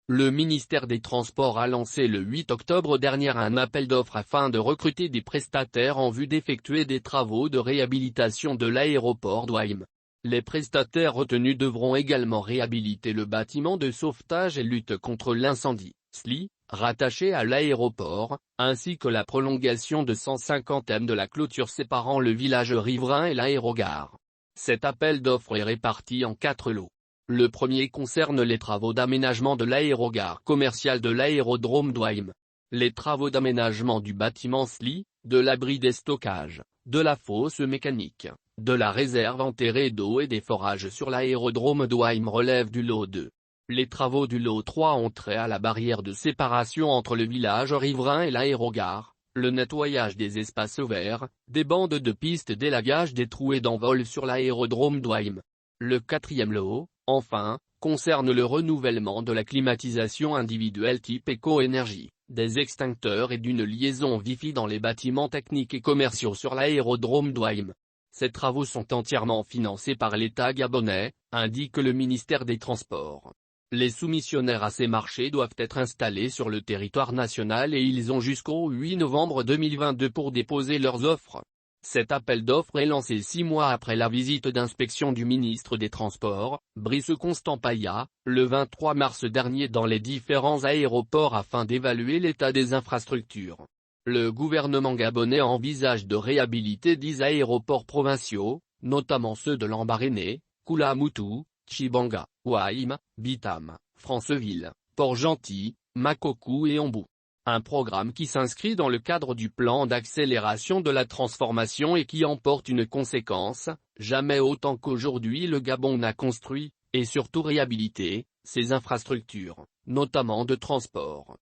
Le ministère des Transports a lancé le 8 octobre dernier un appel d'offres afin de recruter des prestataires en vue d'effectuer des travaux de réhabilitation de l'aéroport d'Ouaim. Les prestataires retenus devront également réhabiliter le bâtiment de sauvetage et lutte contre l'incendie, SLI, rattaché à l'aéroport, ainsi que la prolongation de 150 m de la clôture séparant le village riverain et l'aérogare. Cet appel d'offres est réparti en 4 lots. Le premier concerne les travaux d'aménagement de l'aérogare commerciale de l'aérodrome d'Ouaim. Les travaux d'aménagement du bâtiment SLI, de l'abri des stockages, de la fosse mécanique, de la réserve enterrée d'eau et des forages sur l'aérodrome d'Ouaim relèvent du lot 2. Les travaux du lot 3 ont trait à la barrière de séparation entre le village riverain et l'aérogare, le nettoyage des espaces verts, des bandes de piste d'élagage des trouées d'envol sur l'aérodrome d'Ouaim. Le quatrième lot, enfin, concerne le renouvellement de la climatisation individuelle type éco-énergie, des extincteurs et d'une liaison Wi-Fi dans les bâtiments techniques et commerciaux sur l'aérodrome d'Ouaim. Ces travaux sont entièrement financés par l'État gabonais, indique le ministère des Transports. Les soumissionnaires à ces marchés doivent être installés sur le territoire national et ils ont jusqu'au 8 novembre 2022 pour déposer leurs offres. Cet appel d'offres est lancé 6 mois après la visite d'inspection du ministre des Transports, Brice Constant Paya, le 23 mars dernier dans les différents aéroports afin d'évaluer l'état des infrastructures. Le gouvernement gabonais envisage de réhabiliter 10 aéroports provinciaux, notamment ceux de Lambaréné, Koulamoutou, Tchibanga, Ouaim, Bitam, Franceville, Port-Gentil, Makokou et Ombou. Un programme qui s'inscrit dans le cadre du plan d'accélération de la transformation et qui emporte une conséquence, jamais autant qu'aujourd'hui le Gabon n'a construit, et surtout réhabilité, ses infrastructures, notamment de transport.